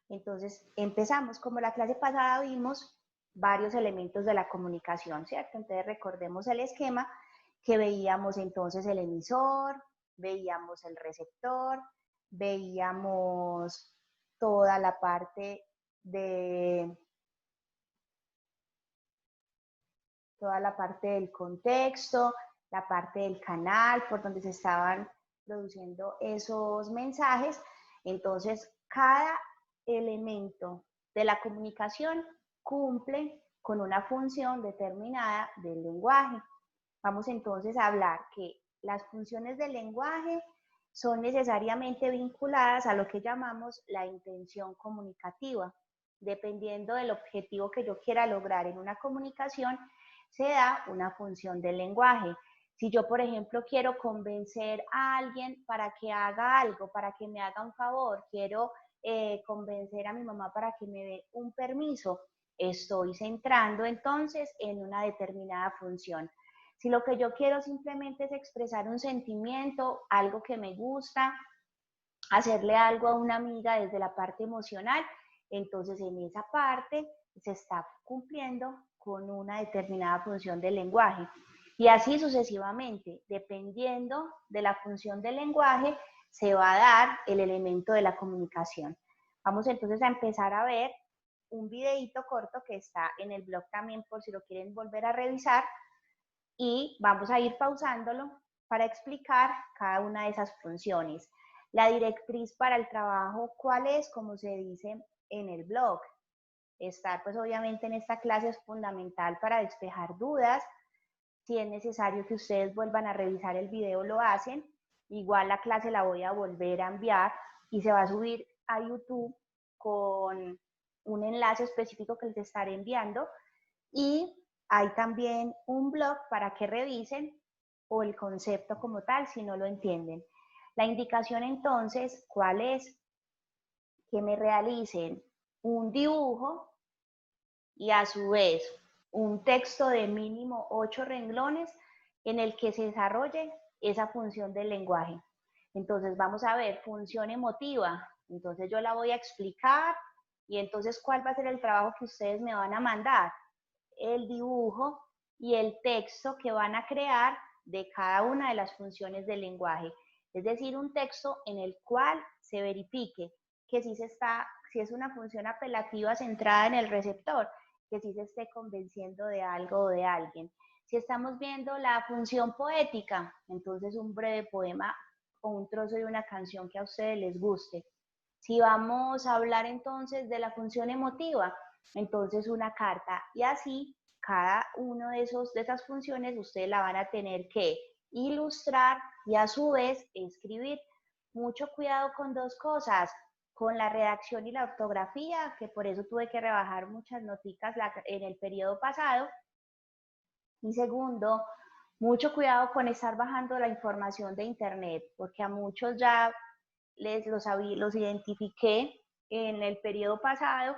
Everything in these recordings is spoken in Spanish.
Entonces, empezamos. Como la clase pasada vimos varios elementos de la comunicación, ¿cierto? Entonces, recordemos el esquema que veíamos entonces el emisor, veíamos el receptor, veíamos toda la parte del contexto, la parte del canal por donde se estaban produciendo esos mensajes. Entonces, cada elemento de la comunicación cumple con una función determinada del lenguaje. Vamos entonces a hablar que las funciones del lenguaje son necesariamente vinculadas a lo que llamamos la intención comunicativa. Dependiendo del objetivo que yo quiera lograr en una comunicación, se da una función del lenguaje. Si yo, por ejemplo, quiero convencer a alguien para que haga algo, para que me haga un favor, quiero convencer a mi mamá para que me dé un permiso, estoy centrando entonces en una determinada función. Si lo que yo quiero simplemente es expresar un sentimiento, algo que me gusta, hacerle algo a una amiga desde la parte emocional, entonces en esa parte se está cumpliendo con una determinada función del lenguaje. Y así sucesivamente, dependiendo de la función del lenguaje, se va a dar el elemento de la comunicación. Vamos entonces a empezar a ver un videíto corto que está en el blog también por si lo quieren volver a revisar, y vamos a ir pausándolo para explicar cada una de esas funciones. La directriz para el trabajo, ¿cuál es? Como se dice en el blog. Estar pues obviamente en esta clase es fundamental para despejar dudas. Si es necesario que ustedes vuelvan a revisar el video, lo hacen. Igual la clase la voy a volver a enviar y se va a subir a YouTube con un enlace específico que les estaré enviando. Y hay también un blog para que revisen o el concepto como tal si no lo entienden. La indicación entonces, ¿cuál es? Que me realicen un dibujo y a su vez un texto de mínimo 8 renglones en el que se desarrolle esa función del lenguaje. Entonces vamos a ver, función emotiva. Entonces yo la voy a explicar y entonces ¿cuál va a ser el trabajo que ustedes me van a mandar? El dibujo y el texto que van a crear de cada una de las funciones del lenguaje. Es decir, un texto en el cual se verifique que si es una función apelativa centrada en el receptor, que sí se esté convenciendo de algo o de alguien. Si estamos viendo la función poética, entonces un breve poema o un trozo de una canción que a ustedes les guste. Si vamos a hablar entonces de la función emotiva, entonces una carta, y así cada uno de esas funciones ustedes la van a tener que ilustrar y a su vez escribir. Mucho cuidado con dos cosas, con la redacción y la ortografía, que por eso tuve que rebajar muchas noticas en el periodo pasado. Y segundo, mucho cuidado con estar bajando la información de internet, porque a muchos ya los identifiqué en el periodo pasado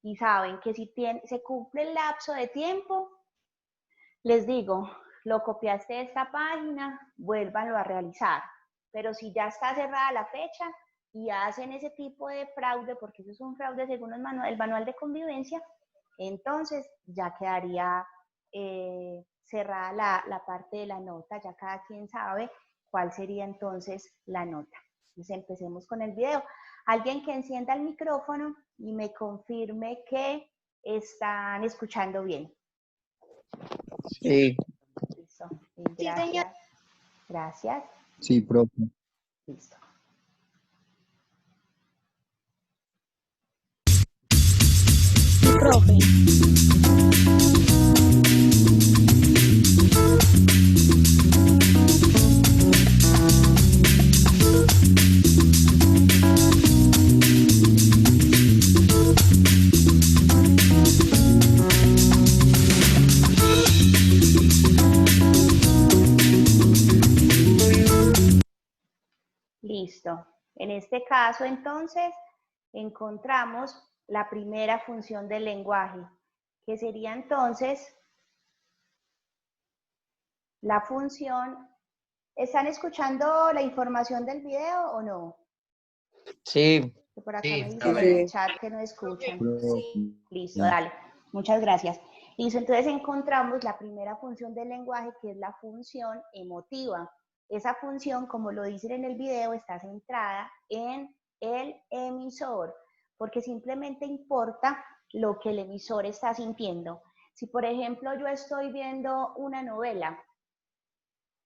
y saben que si se cumple el lapso de tiempo, les digo, lo copiaste de esta página, vuélvanlo a realizar. Pero si ya está cerrada la fecha y hacen ese tipo de fraude, porque eso es un fraude según el manual de convivencia, entonces ya quedaría cerrada la parte de la nota, ya cada quien sabe cuál sería entonces la nota. Entonces empecemos con el video. Alguien que encienda el micrófono y me confirme que están escuchando bien. Sí. Listo. Gracias. Sí, gracias. Sí, profe. Listo. Profe. Listo. En este caso, entonces, encontramos la primera función del lenguaje, que sería entonces la función. ¿Están escuchando la información del video o no? Sí. Que por acá Sí, me está dicen en el bien. chat que no escuchan. Listo, dale. Muchas gracias. Listo, entonces encontramos la primera función del lenguaje, que es la función emotiva. Esa función, como lo dicen en el video, está centrada en el emisor, porque simplemente importa lo que el emisor está sintiendo. Si, por ejemplo, yo estoy viendo una novela,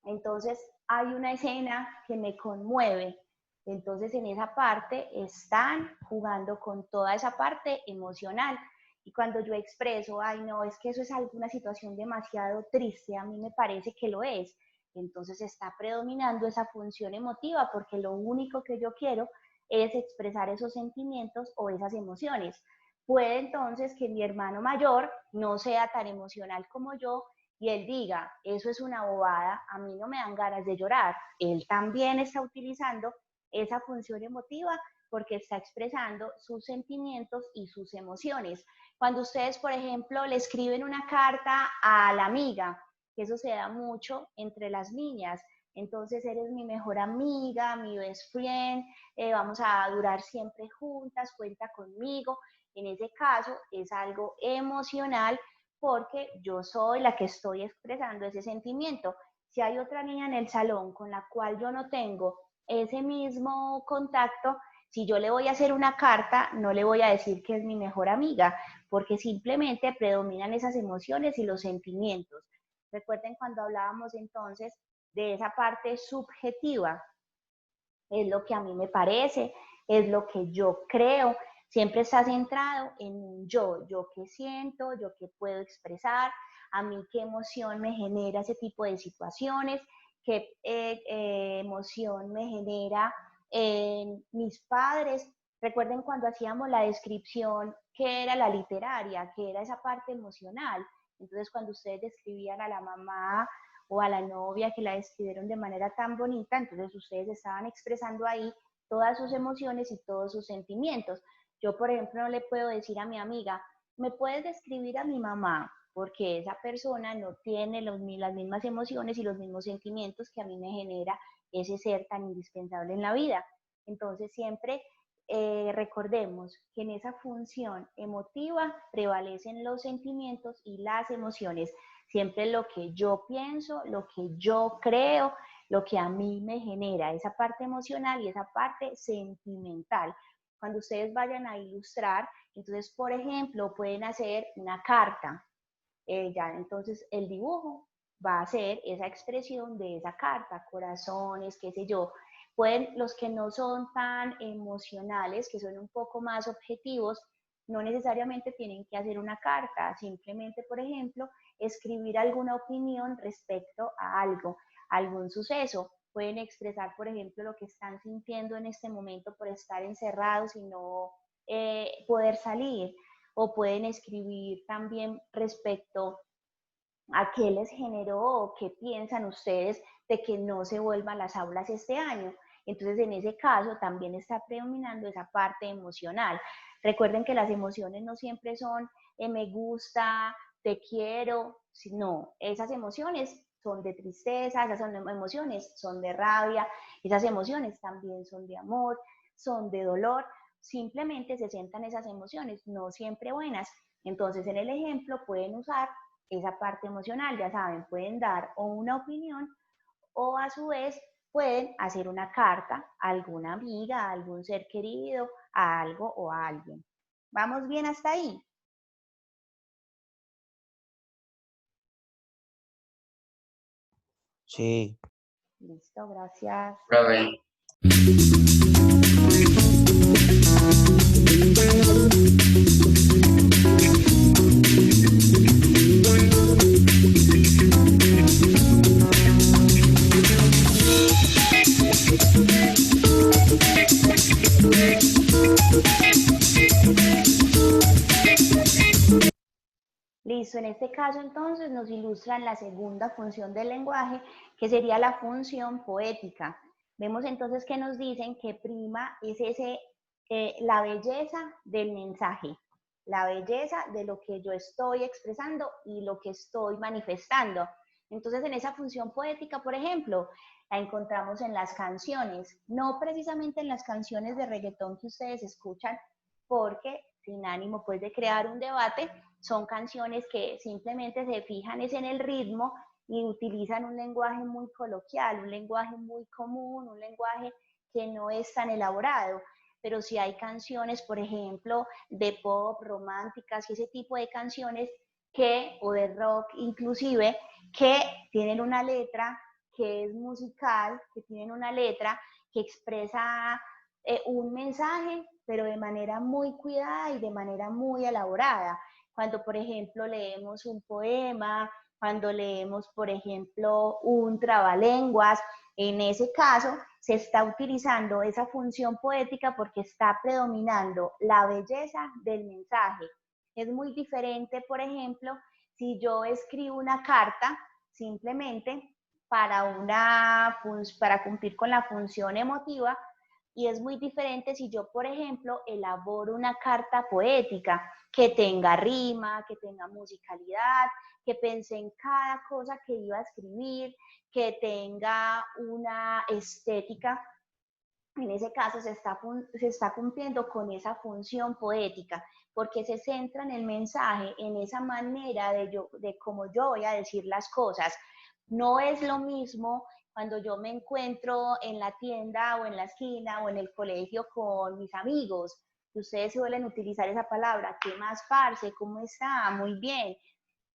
entonces hay una escena que me conmueve, entonces en esa parte están jugando con toda esa parte emocional. Y cuando yo expreso, ay no, es que eso es alguna situación demasiado triste, a mí me parece que lo es, entonces está predominando esa función emotiva, porque lo único que yo quiero es expresar esos sentimientos o esas emociones. Puede entonces que mi hermano mayor no sea tan emocional como yo y él diga, eso es una bobada, a mí no me dan ganas de llorar. Él también está utilizando esa función emotiva porque está expresando sus sentimientos y sus emociones. Cuando ustedes, por ejemplo, le escriben una carta a la amiga, que eso se da mucho entre las niñas, entonces eres mi mejor amiga, mi best friend, vamos a durar siempre juntas, cuenta conmigo. En ese caso es algo emocional porque yo soy la que estoy expresando ese sentimiento. Si hay otra niña en el salón con la cual yo no tengo ese mismo contacto, si yo le voy a hacer una carta, no le voy a decir que es mi mejor amiga, porque simplemente predominan esas emociones y los sentimientos. Recuerden cuando hablábamos entonces de esa parte subjetiva, es lo que a mí me parece, es lo que yo creo, siempre está centrado en un yo qué siento, yo qué puedo expresar, a mí qué emoción me genera ese tipo de situaciones, qué emoción me genera mis padres. Recuerden cuando hacíamos la descripción, qué era la literaria, qué era esa parte emocional. Entonces, cuando ustedes describían a la mamá o a la novia que la describieron de manera tan bonita, entonces ustedes estaban expresando ahí todas sus emociones y todos sus sentimientos. Yo, por ejemplo, no le puedo decir a mi amiga, ¿me puedes describir a mi mamá? Porque esa persona no tiene las mismas emociones y los mismos sentimientos que a mí me genera ese ser tan indispensable en la vida. Entonces, siempre recordemos que en esa función emotiva prevalecen los sentimientos y las emociones. Siempre lo que yo pienso, lo que yo creo, lo que a mí me genera, esa parte emocional y esa parte sentimental. Cuando ustedes vayan a ilustrar, entonces, por ejemplo, pueden hacer una carta. Ya entonces el dibujo va a ser esa expresión de esa carta, corazones, qué sé yo. Pueden, los que no son tan emocionales, que son un poco más objetivos, no necesariamente tienen que hacer una carta, simplemente, por ejemplo, escribir alguna opinión respecto a algo, algún suceso. Pueden expresar, por ejemplo, lo que están sintiendo en este momento por estar encerrados y no poder salir, o pueden escribir también respecto a qué les generó o qué piensan ustedes de que no se vuelvan las aulas este año. Entonces, en ese caso, también está predominando esa parte emocional. Recuerden que las emociones no siempre son me gusta, te quiero, no, esas emociones son de tristeza, esas son emociones son de rabia, esas emociones también son de amor, son de dolor, simplemente se sientan esas emociones, no siempre buenas. Entonces, en el ejemplo pueden usar esa parte emocional, ya saben, pueden dar o una opinión o a su vez pueden hacer una carta a alguna amiga, a algún ser querido, a algo o a alguien. ¿Vamos bien hasta ahí? Sí. Listo, gracias. Profe. Listo, en este caso entonces nos ilustran la segunda función del lenguaje, que sería la función poética. Vemos entonces que nos dicen que prima es la belleza del mensaje, la belleza de lo que yo estoy expresando y lo que estoy manifestando. Entonces, en esa función poética, por ejemplo, la encontramos en las canciones, no precisamente en las canciones de reggaetón que ustedes escuchan, porque sin ánimo pues de crear un debate, son canciones que simplemente se fijan es en el ritmo y utilizan un lenguaje muy coloquial, un lenguaje muy común, un lenguaje que no es tan elaborado. Pero si hay canciones, por ejemplo, de pop, románticas y ese tipo de canciones o de rock inclusive, que tienen una letra que es musical, que tienen una letra que expresa un mensaje, pero de manera muy cuidada y de manera muy elaborada. Cuando, por ejemplo, leemos un poema, cuando leemos, por ejemplo, un trabalenguas, en ese caso se está utilizando esa función poética porque está predominando la belleza del mensaje. Es muy diferente, por ejemplo, si yo escribo una carta simplemente para cumplir con la función emotiva, y es muy diferente si yo, por ejemplo, elaboro una carta poética que tenga rima, que tenga musicalidad, que pensé en cada cosa que iba a escribir, que tenga una estética. En ese caso se está cumpliendo con esa función poética, porque se centra en el mensaje, en esa manera de cómo yo voy a decir las cosas. No es lo mismo cuando yo me encuentro en la tienda o en la esquina o en el colegio con mis amigos, que ustedes suelen utilizar esa palabra, ¿qué más, parce? ¿Cómo está? Muy bien.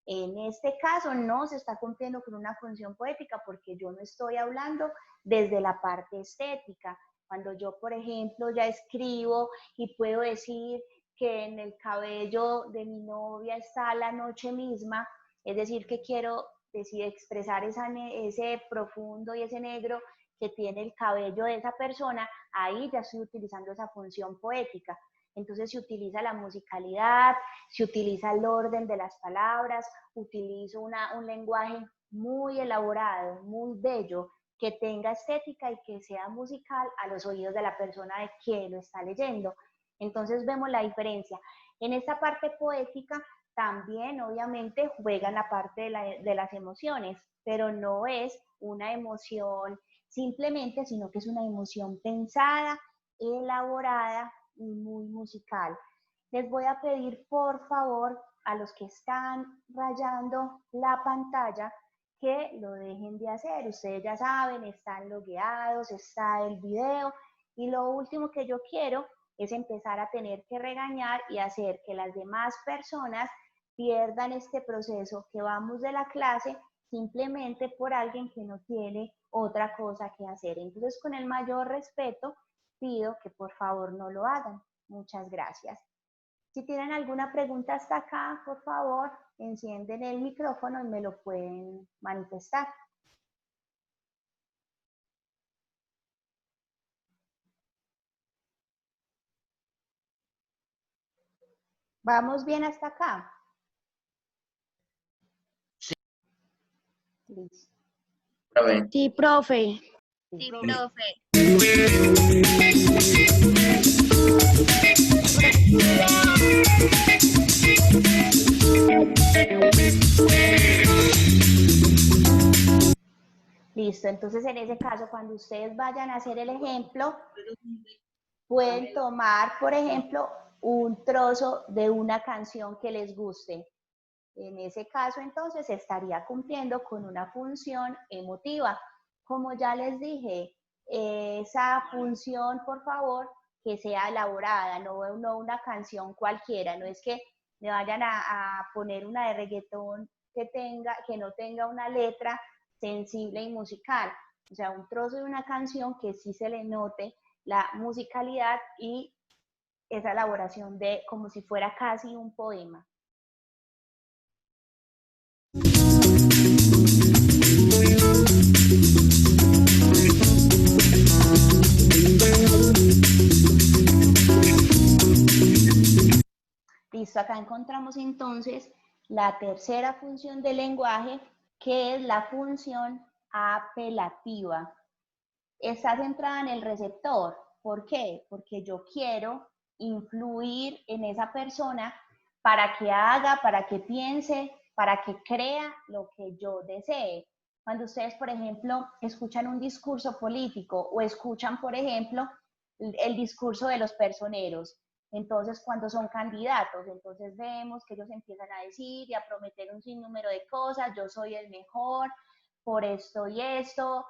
En este caso no se está cumpliendo con una función poética porque yo no estoy hablando desde la parte estética. Cuando yo, por ejemplo, ya escribo y puedo decir que en el cabello de mi novia está la noche misma, es decir, que quiero expresar ese profundo y ese negro que tiene el cabello de esa persona, ahí ya estoy utilizando esa función poética. Entonces se utiliza la musicalidad, se utiliza el orden de las palabras, utilizo un lenguaje muy elaborado, muy bello, que tenga estética y que sea musical a los oídos de la persona de que lo está leyendo. Entonces vemos la diferencia. En esta parte poética también obviamente juega la parte de las emociones, pero no es una emoción simplemente, sino que es una emoción pensada, elaborada y muy musical. Les voy a pedir por favor a los que están rayando la pantalla que lo dejen de hacer. Ustedes ya saben, están logueados, está el video y lo último que yo quiero es empezar a tener que regañar y hacer que las demás personas pierdan este proceso que vamos de la clase simplemente por alguien que no tiene otra cosa que hacer. Entonces, con el mayor respeto, pido que por favor no lo hagan. Muchas gracias. Si tienen alguna pregunta hasta acá, por favor, encienden el micrófono y me lo pueden manifestar. ¿Vamos bien hasta acá? Sí. Listo. Sí, profe. Sí, profe. Listo, entonces en ese caso, cuando ustedes vayan a hacer el ejemplo, pueden tomar, por ejemplo, un trozo de una canción que les guste. En ese caso, entonces, estaría cumpliendo con una función emotiva. Como ya les dije, esa función, por favor, que sea elaborada, no una canción cualquiera, no es que me vayan a poner una de reggaetón que no tenga una letra sensible y musical. O sea, un trozo de una canción que sí se le note la musicalidad y esa elaboración de como si fuera casi un poema. Listo, acá encontramos entonces la tercera función del lenguaje, que es la función apelativa. Está centrada en el receptor. ¿Por qué? Porque yo quiero influir en esa persona para que haga, para que piense para que crea lo que yo desee. Cuando ustedes, por ejemplo, escuchan un discurso político o escuchan, por ejemplo, el discurso de los personeros, entonces cuando son candidatos, entonces vemos que ellos empiezan a decir y a prometer un sinnúmero de cosas, yo soy el mejor, por esto y esto,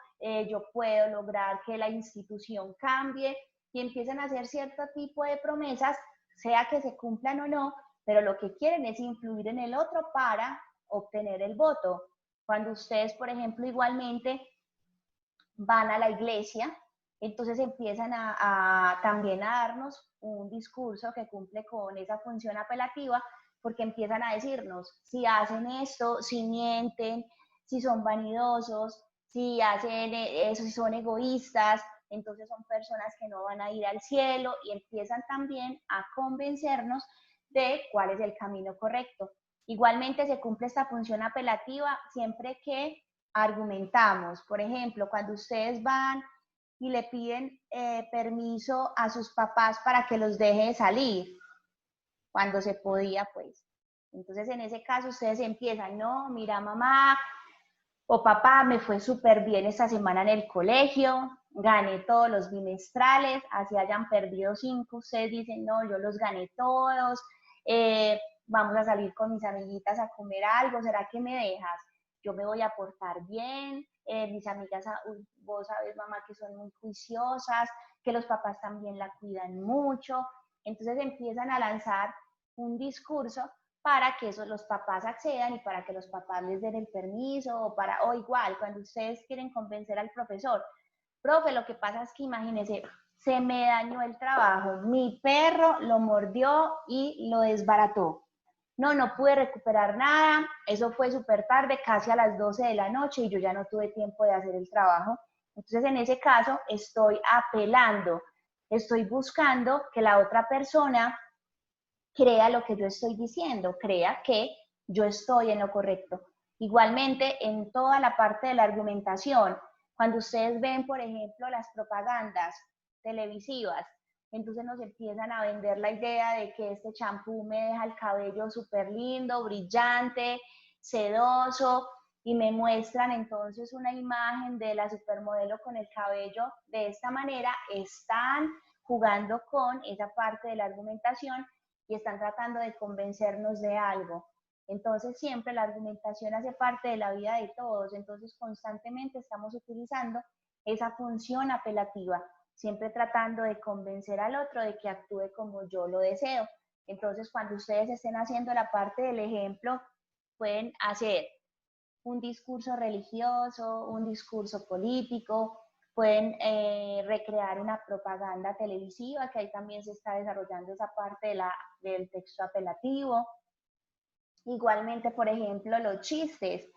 yo puedo lograr que la institución cambie, y empiezan a hacer cierto tipo de promesas, sea que se cumplan o no, pero lo que quieren es influir en el otro para obtener el voto. Cuando ustedes, por ejemplo, igualmente van a la iglesia, entonces empiezan también a darnos un discurso que cumple con esa función apelativa, porque empiezan a decirnos, si hacen esto, si mienten, si son vanidosos, si hacen eso, si son egoístas, entonces son personas que no van a ir al cielo, y empiezan también a convencernos de cuál es el camino correcto. Igualmente se cumple esta función apelativa siempre que argumentamos. Por ejemplo, cuando ustedes van y le piden permiso a sus papás para que los deje salir, cuando se podía, pues. Entonces, en ese caso, ustedes empiezan, no, mira, mamá o papá, me fue súper bien esta semana en el colegio, gané todos los bimestrales, así hayan perdido 5, ustedes dicen, no, yo los gané todos, vamos a salir con mis amiguitas a comer algo, ¿será que me dejas? Yo me voy a portar bien, mis amigas, vos sabes, mamá, que son muy juiciosas, que los papás también la cuidan mucho, entonces empiezan a lanzar un discurso para que eso, los papás accedan y para que los papás les den el permiso, o igual, cuando ustedes quieren convencer al profesor, profe, lo que pasa es que imagínese, se me dañó el trabajo, mi perro lo mordió y lo desbarató. No pude recuperar nada, eso fue súper tarde, casi a las 12 de la noche, y yo ya no tuve tiempo de hacer el trabajo. Entonces, en ese caso, estoy apelando, estoy buscando que la otra persona crea lo que yo estoy diciendo, crea que yo estoy en lo correcto. Igualmente, en toda la parte de la argumentación, cuando ustedes ven, por ejemplo, las propagandas televisivas, entonces nos empiezan a vender la idea de que este champú me deja el cabello súper lindo, brillante, sedoso, y me muestran entonces una imagen de la supermodelo con el cabello de esta manera. Están jugando con esa parte de la argumentación y están tratando de convencernos de algo. Entonces siempre la argumentación hace parte de la vida de todos, entonces constantemente estamos utilizando esa función apelativa, siempre tratando de convencer al otro de que actúe como yo lo deseo. Entonces, cuando ustedes estén haciendo la parte del ejemplo, pueden hacer un discurso religioso, un discurso político, pueden recrear una propaganda televisiva, que ahí también se está desarrollando esa parte del texto apelativo. Igualmente, por ejemplo, los chistes.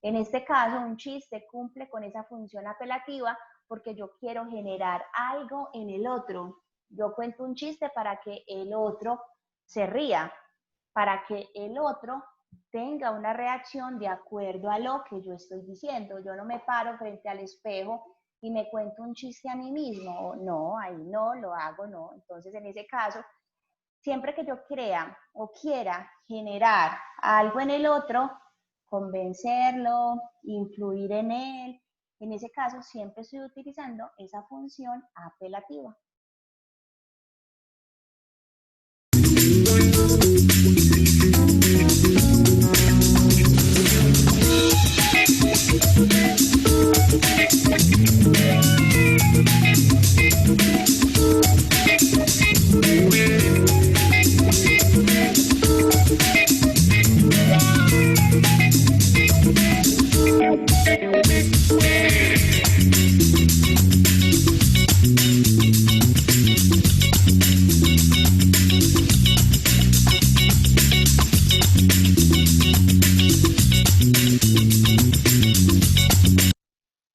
En este caso, un chiste cumple con esa función apelativa porque yo quiero generar algo en el otro. Yo cuento un chiste para que el otro se ría, para que el otro tenga una reacción de acuerdo a lo que yo estoy diciendo. Yo no me paro frente al espejo y me cuento un chiste a mí mismo. No, ahí no, lo hago, no. Entonces, en ese caso, siempre que yo crea o quiera generar algo en el otro, convencerlo, influir en él, en ese caso siempre estoy utilizando esa función apelativa.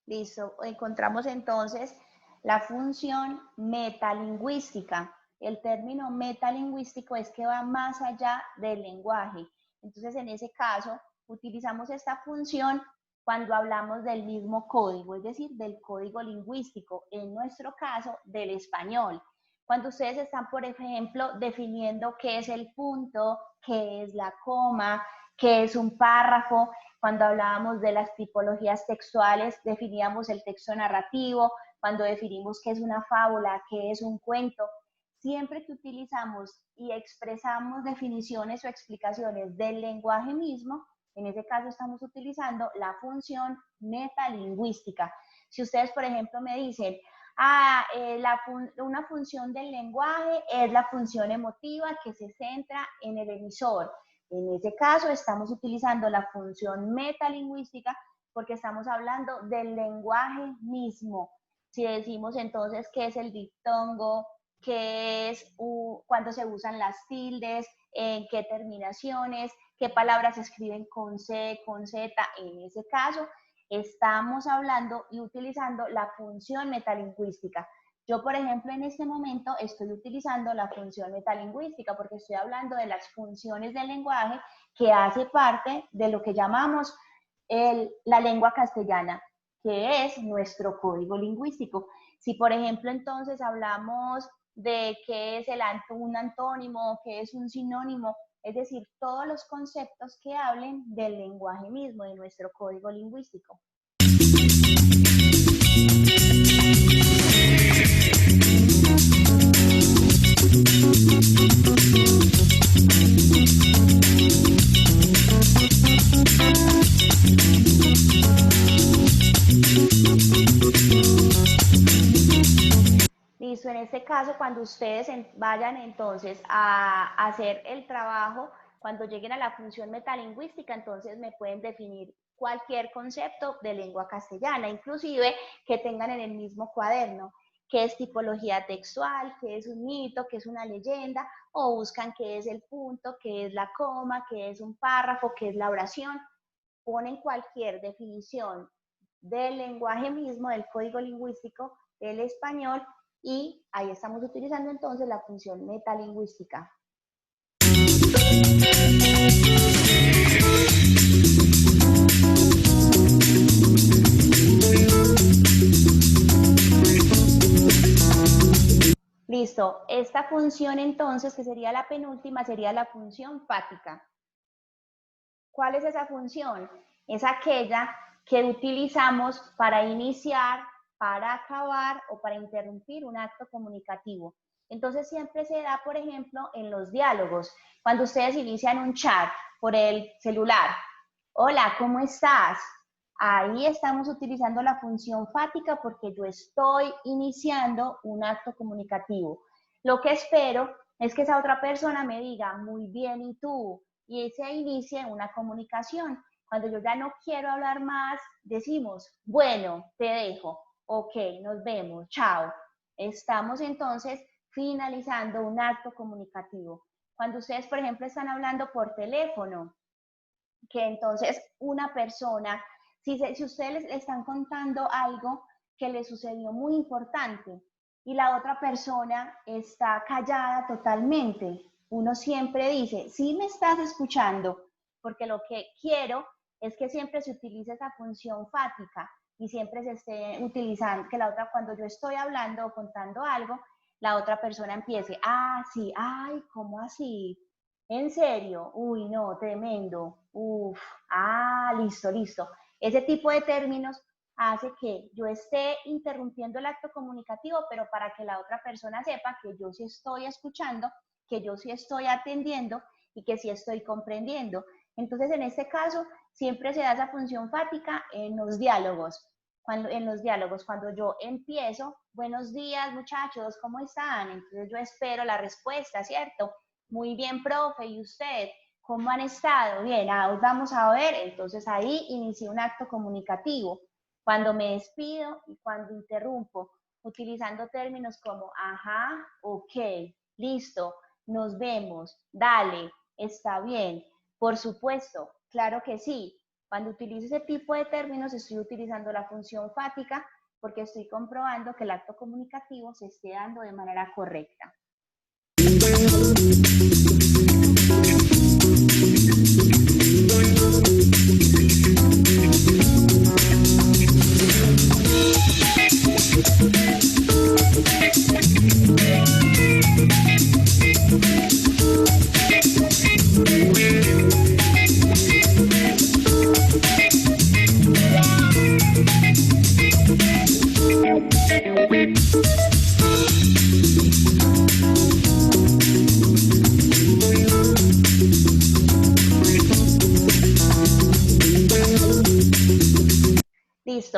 Listo, encontramos entonces la función metalingüística. El término metalingüístico es que va más allá del lenguaje. Entonces, en ese caso, utilizamos esta función cuando hablamos del mismo código, es decir, del código lingüístico, en nuestro caso, del español. Cuando ustedes están, por ejemplo, definiendo qué es el punto, qué es la coma, qué es un párrafo. Cuando hablábamos de las tipologías textuales, definíamos el texto narrativo. Cuando definimos qué es una fábula, qué es un cuento. Siempre que utilizamos y expresamos definiciones o explicaciones del lenguaje mismo, en ese caso estamos utilizando la función metalingüística. Si ustedes, por ejemplo, me dicen, una función del lenguaje es la función emotiva que se centra en el emisor. En ese caso estamos utilizando la función metalingüística porque estamos hablando del lenguaje mismo. Si decimos entonces qué es el diptongo, qué es cuándo se usan las tildes, en qué terminaciones, qué palabras se escriben con C, con Z, en ese caso estamos hablando y utilizando la función metalingüística. Yo, por ejemplo, en este momento estoy utilizando la función metalingüística porque estoy hablando de las funciones del lenguaje que hace parte de lo que llamamos la lengua castellana, que es nuestro código lingüístico. Si, por ejemplo, entonces hablamos de qué es un antónimo, qué es un sinónimo, es decir, todos los conceptos que hablen del lenguaje mismo, de nuestro código lingüístico. Listo, en este caso, cuando ustedes vayan entonces a hacer el trabajo, cuando lleguen a la función metalingüística, entonces me pueden definir cualquier concepto de lengua castellana, inclusive que tengan en el mismo cuaderno, qué es tipología textual, qué es un mito, qué es una leyenda, o buscan qué es el punto, qué es la coma, qué es un párrafo, qué es la oración. Ponen cualquier definición del lenguaje mismo, del código lingüístico del español, y ahí estamos utilizando entonces la función metalingüística. Listo, esta función entonces, que sería la penúltima, sería la función fática. ¿Cuál es esa función? Es aquella que utilizamos para iniciar, para acabar o para interrumpir un acto comunicativo. Entonces siempre se da, por ejemplo, en los diálogos. Cuando ustedes inician un chat por el celular. Hola, ¿cómo estás? Ahí estamos utilizando la función fática porque yo estoy iniciando un acto comunicativo. Lo que espero es que esa otra persona me diga, muy bien, ¿y tú? Y se inicie una comunicación. Cuando yo ya no quiero hablar más, decimos, bueno, te dejo, ok, nos vemos, chao. Estamos entonces finalizando un acto comunicativo. Cuando ustedes, por ejemplo, están hablando por teléfono, que entonces una persona, si ustedes les están contando algo que les sucedió muy importante y la otra persona está callada totalmente, uno siempre dice, sí me estás escuchando, porque lo que quiero es que siempre se utilice esa función fática y siempre se esté utilizando, que la otra, cuando yo estoy hablando o contando algo, la otra persona empiece, ah, sí, ay, ¿cómo así? ¿En serio? Uy, no, tremendo. Uf, ah, listo, listo. Ese tipo de términos hace que yo esté interrumpiendo el acto comunicativo, pero para que la otra persona sepa que yo sí estoy escuchando, que yo sí estoy atendiendo y que sí estoy comprendiendo. Entonces, en este caso, siempre se da esa función fática en los diálogos. Cuando yo empiezo, buenos días muchachos, ¿cómo están? Entonces yo espero la respuesta, ¿cierto? Muy bien, profe, ¿y usted? ¿Cómo han estado? Bien, vamos a ver. Entonces ahí inicio un acto comunicativo. Cuando me despido y cuando interrumpo, utilizando términos como, ajá, ok, listo, nos vemos, dale, está bien, por supuesto, claro que sí. Cuando utilizo ese tipo de términos, estoy utilizando la función fática porque estoy comprobando que el acto comunicativo se esté dando de manera correcta.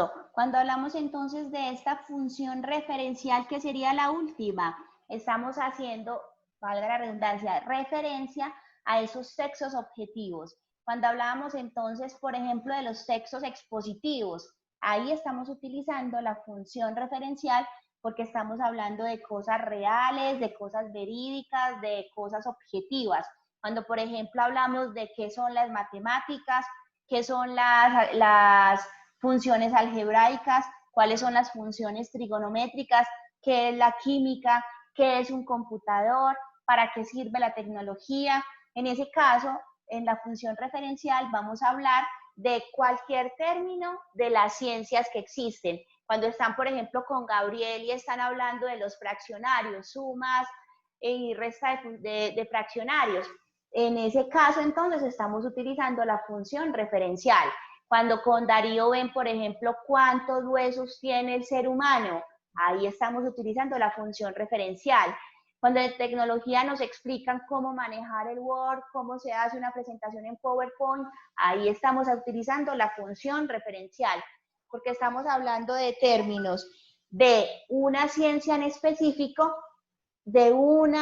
Listo. Cuando hablamos entonces de esta función referencial, que sería la última, estamos haciendo, valga la redundancia, referencia a esos textos objetivos. Cuando hablábamos entonces, por ejemplo, de los textos expositivos, ahí estamos utilizando la función referencial porque estamos hablando de cosas reales, de cosas verídicas, de cosas objetivas. Cuando, por ejemplo, hablamos de qué son las matemáticas, qué son las funciones algebraicas, cuáles son las funciones trigonométricas, qué es la química, qué es un computador, para qué sirve la tecnología. En ese caso, en la función referencial vamos a hablar de cualquier término de las ciencias que existen. Cuando están, por ejemplo, con Gabriel y están hablando de los fraccionarios, sumas y resta de fraccionarios, en ese caso, entonces, estamos utilizando la función referencial. Cuando con Darío ven, por ejemplo, cuántos huesos tiene el ser humano, ahí estamos utilizando la función referencial. Cuando en tecnología nos explican cómo manejar el Word, cómo se hace una presentación en PowerPoint, ahí estamos utilizando la función referencial, porque estamos hablando de términos de una ciencia en específico, de un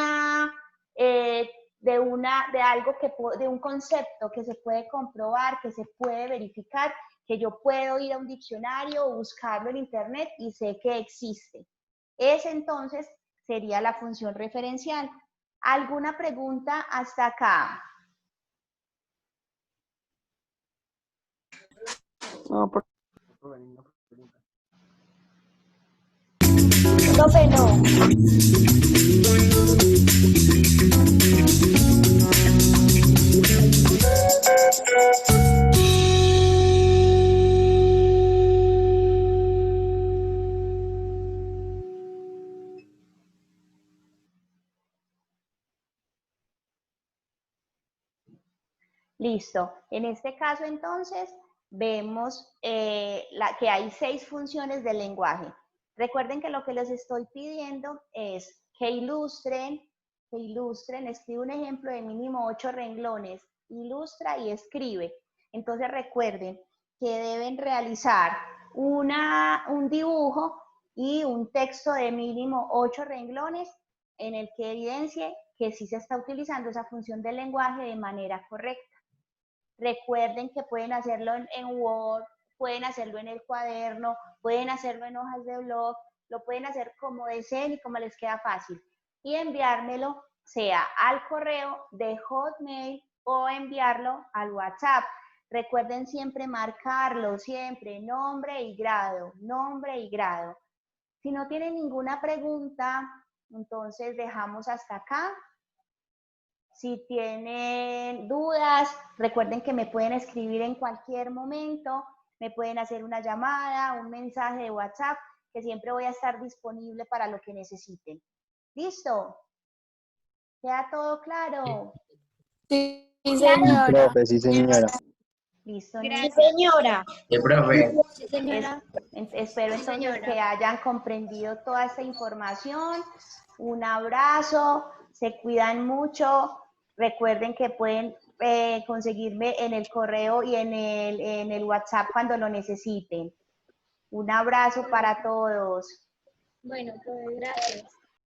concepto que se puede comprobar, que se puede verificar, que yo puedo ir a un diccionario o buscarlo en internet y sé que existe. Ese entonces sería la función referencial. ¿Alguna pregunta hasta acá? No, por... Profe, no. Listo. En este caso, entonces, vemos que hay 6 funciones del lenguaje. Recuerden que lo que les estoy pidiendo es que ilustren, escribe un ejemplo de mínimo 8 renglones, ilustra y escribe. Entonces recuerden que deben realizar un dibujo y un texto de mínimo 8 renglones en el que evidencie que sí se está utilizando esa función del lenguaje de manera correcta. Recuerden que pueden hacerlo en Word, pueden hacerlo en el cuaderno, pueden hacerlo en hojas de blog, lo pueden hacer como deseen y como les queda fácil. Y enviármelo sea al correo de Hotmail o enviarlo al WhatsApp. Recuerden siempre marcarlo, siempre nombre y grado, nombre y grado. Si no tienen ninguna pregunta, entonces dejamos hasta acá. Si tienen dudas, recuerden que me pueden escribir en cualquier momento, me pueden hacer una llamada, un mensaje de WhatsApp, que siempre voy a estar disponible para lo que necesiten. ¿Listo? ¿Queda todo claro? Sí, señora. Profe, sí, señora. ¿Listo? Sí, señora. Profe. Sí, señora. Espero Sí, entonces señora. que hayan comprendido toda esta información. Un abrazo, se cuidan mucho. Recuerden que pueden conseguirme en el correo y en el WhatsApp cuando lo necesiten. Un abrazo para todos. Bueno, pues gracias.